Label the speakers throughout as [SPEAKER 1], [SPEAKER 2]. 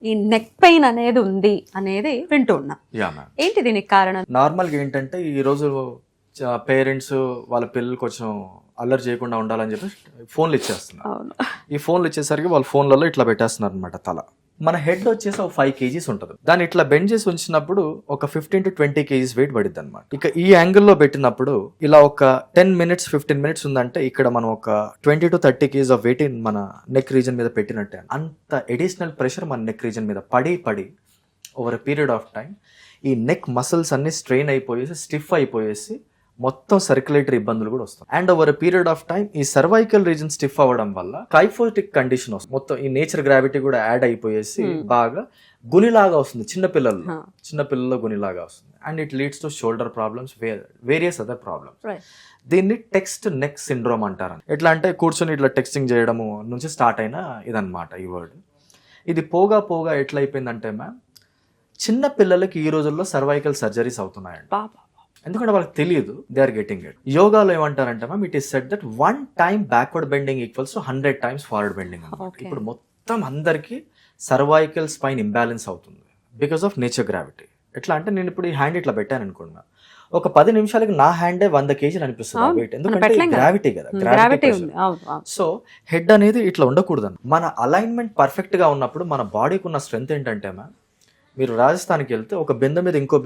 [SPEAKER 1] ఈ neck pain అనేది ఉంది అనేది వింటూ ఉన్నాం. ఏంటి దీనికి కారణం?
[SPEAKER 2] నార్మల్గా ఏంటంటే ఈ రోజు పేరెంట్స్ వాళ్ళ పిల్లలు కొంచెం అల్లరి చేయకుండా ఉండాలని చెప్పి ఫోన్లు ఇచ్చేస్తున్నారు. ఈ ఫోన్లు ఇచ్చేసరికి వాళ్ళ ఫోన్లలో ఇట్లా పెట్టేస్తున్నారు అనమాట. తల మన హెడ్ వచ్చేసి ఒక 5 kgs ఉంటుంది. దాన్ని ఇట్లా బెండ్ చేసి ఉంచినప్పుడు ఒక 15 to 20 kgs వెయిట్ పడిద్ది అనమాట. ఇక ఈ యాంగిల్లో పెట్టినప్పుడు ఇలా ఒక 10 minutes 15 minutes ఉందంటే ఇక్కడ మనం ఒక 20 to 30 kgs ఆఫ్ వెయిట్ మన నెక్ రీజన్ మీద పెట్టినట్టే. అంత అడిషనల్ ప్రెషర్ మన నెక్ రీజన్ మీద పడి over a period of time ఈ నెక్ మసిల్స్ అన్ని స్ట్రెయిన్ అయిపోయేసి స్టిఫ్ అయిపోయేసి మొత్తం సర్క్యులేటరీ ఇబ్బందులు కూడా వస్తాయి. And over period of time ఈ సర్వైకల్ రీజన్ స్టిఫ్ అవ్వడం వల్ల కైఫోటిక్ కండిషన్ వస్తుంది. మొత్తం ఈ నేచర్ గ్రావిటీ కూడా యాడ్ అయిపోయేసి బాగా గునిలాగా వస్తుంది. చిన్నపిల్లల్లో గునిలాగా వస్తుంది. And it leads to shoulder problems, various other problems. దీన్ని టెక్స్ట్ నెక్ సిండ్రోమ్ అంటారు. ఎట్లా అంటే కూర్చొని ఇట్లా టెక్స్టింగ్ చేయడము నుంచి స్టార్ట్ అయిన ఇదన్నమాట ఈ వర్డ్. ఇది పోగా ఎట్లా అయిపోయిందంటే మ్యామ్, చిన్న పిల్లలకి ఈ రోజుల్లో సర్వైకల్ సర్జరీస్ అవుతున్నాయండి. ఎందుకంటే వాళ్ళకి తెలియదు, దే ఆర్ గెటింగ్ ఇట్. యోగాలో ఏమంటారంటే ma'am, it is set that 1 time backward bending equals to 100 times forward bending. ఇప్పుడు మొత్తం అందరికి సర్వైకల్ స్పైన్ ఇంబ్యాలెన్స్ అవుతుంది బికాస్ ఆఫ్ నేచర్ గ్రావిటీ. ఎట్లా అంటే నేను ఇప్పుడు ఈ హ్యాండ్ ఇట్లా పెట్టాను అనుకున్నా, ఒక 10 నిమిషాలకి నా హ్యాండే 100 kgs అనిపిస్తుంది వెయిట్. ఎందుకంటే గ్రావిటీ కదా, గ్రావిటీ. సో హెడ్ అనేది ఇట్లా ఉండకూడదు. మన అలైన్మెంట్ పర్ఫెక్ట్ గా ఉన్నప్పుడు మన బాడీకి ఉన్న స్ట్రెంత్ ఏంటంటే మ్యామ్, మీరు రాజస్థాన్కి వెళ్తే ఒక బిందె మీద ఇంకో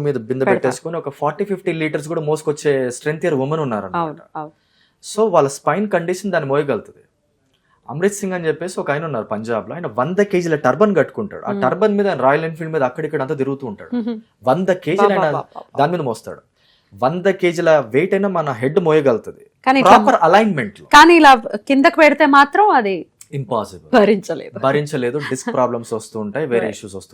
[SPEAKER 2] మీద బిందె పెట్టేసుకుని ఒక 40-50 లీటర్స్ కూడా మోసుకొచ్చే స్ట్రెంత్ ఇయర్ ఉమెన్ ఉన్నారు అన్నమాట. సో వాళ్ళ స్పైన్ కండిషన్ దాన్ని మోయగలుగుతుంది. అమృత్ సింగ్ అని చెప్పేసి ఒక ఆయన ఉన్నారు పంజాబ్ లో, ఆయన 100 kgs టర్బన్ కట్టుకుంటాడు. ఆ టర్బన్ మీద రాయల్ ఎన్ఫీల్డ్ మీద అక్కడిక్కడ అంతా తిరుగుతూ ఉంటాడు. 100 kgs దాని మీద మోస్తాడు. 100 kgs వెయిట్ అయినా మన హెడ్ మోయగలుగుతుంది ప్రాపర్ అలైన్మెంట్ లో.
[SPEAKER 1] కానీ ఇలా కిందకి పెడితే మాత్రం అది
[SPEAKER 2] ఇంపాసిబుల్,
[SPEAKER 1] భరించలేదు.
[SPEAKER 2] డిస్క్ ప్రాబ్లమ్స్ వస్తూ ఉంటాయి, వేరే ఇష్యూస్ వస్తూ